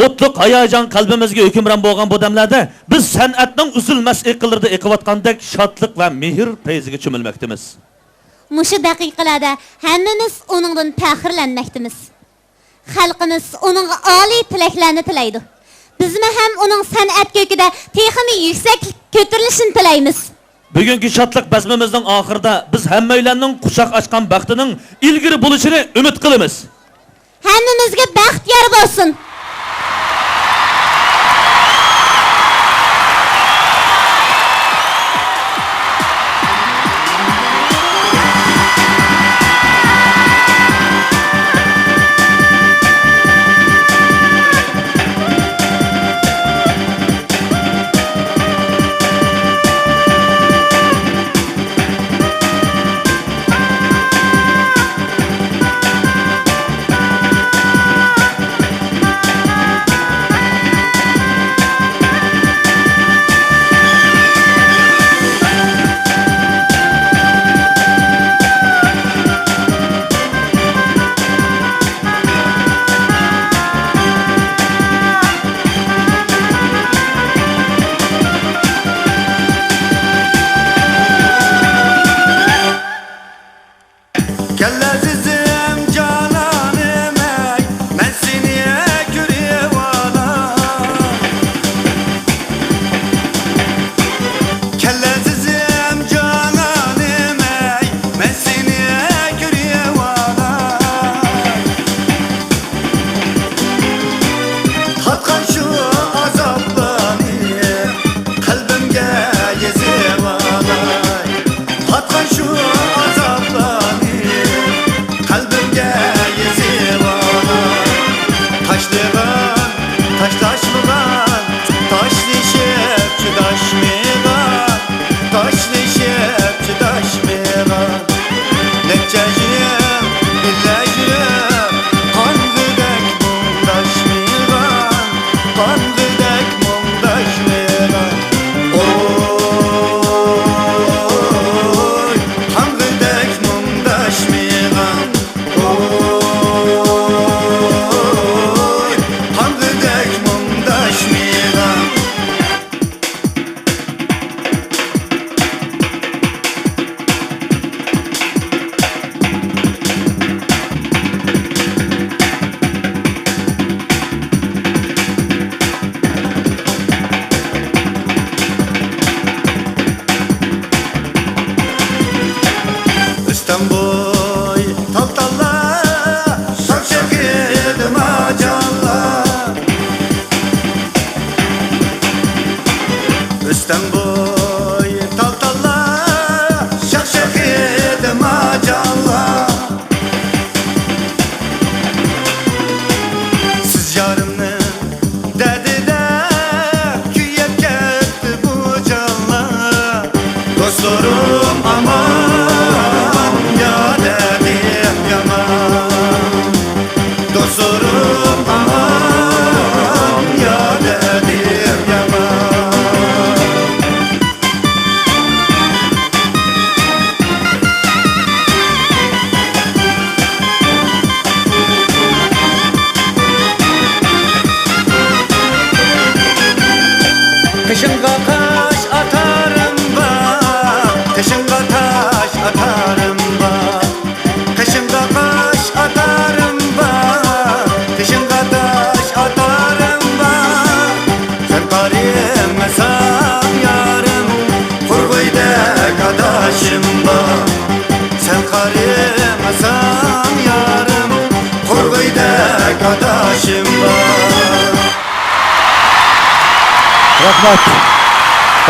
O'tliq hayajon qalbimizga hukmron bo'lgan bu damlarda biz san'atning uzilmas iqillarida eqiyotgandek shodlik va mehr fayziga cho'milmoqdamiz. Mushu daqiqalarda hammamiz uningdan faxrlanmoqdamiz. Xalqimiz uningga oliy tilaklarni tilaydi. Bizmi ham uning san'at ko'kida texmi yuksak ko'tarilishini tilaymiz. Bugungi shodlik bazmimizning oxirida biz hammalarning quchoq ochgan baxtining ilgari bo'lishini umid qilamiz. Hammamizga baxt yor bo'lsin.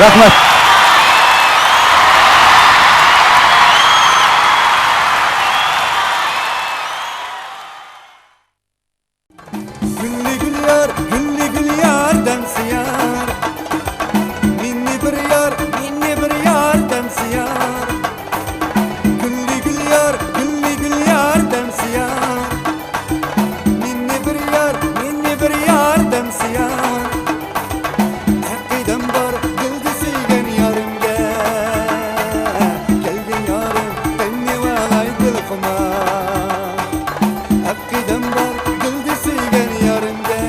Rahmat. Güllü gül yar demsiyar. Minni bir yar demsiyar. Güllü gül yar demsiyar. Minni bir yar demsiyar. Hakkıdan var güldü suygen yarımga. Gelgin yarım beni valay dilkuma. Hakkıdan var güldü suygen yarımga.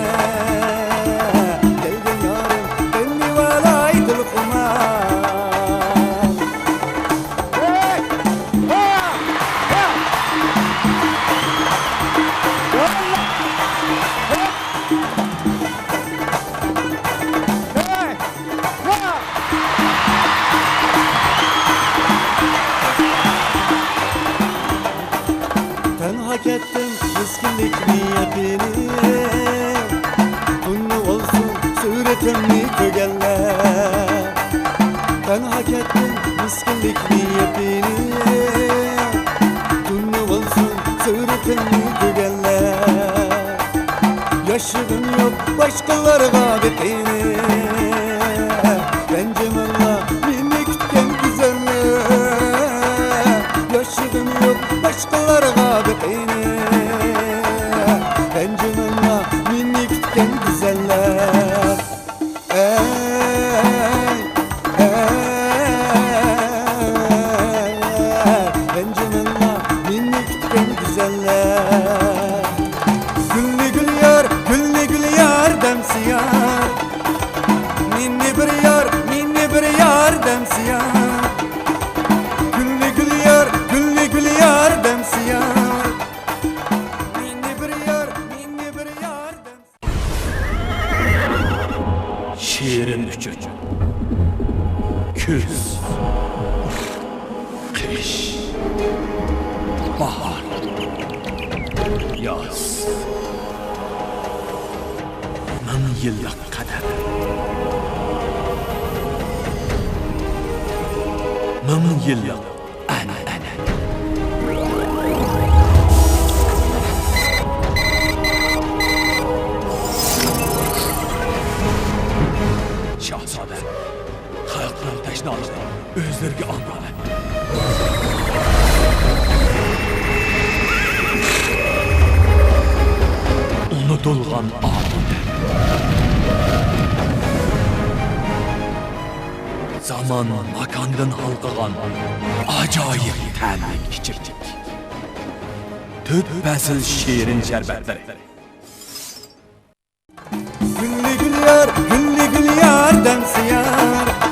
miskinlik niyetini Tunlu olsun suretimni kögeller Ben hak ettim miskinlik niyetini Tunlu olsun suretimni kögeller Yaşıdım yok başkalarına bittiğini Bencim Allah beni kütken güzeller Yaşıdım yok başkalarına bittiğini Bencim Allah beni kütken güzeller Ey, Bencim Allah beni kütken güzeller Güllü gül yar demsiyar Minni bir yar demsiyar Güllü gül yar demsiyar Minni bir yar demsiyar Şiirin üçün Küz Kış Bahar Yaz Min yıllık kader Min yıllık anane Şahzade Hayatlar teşnalığı Özlerge anane Unutulgan adında Zaman makandan halkıgan Acayip tenlik içirdik Tütbesil şiirin şerbetleri Güllü gül yar demsiyar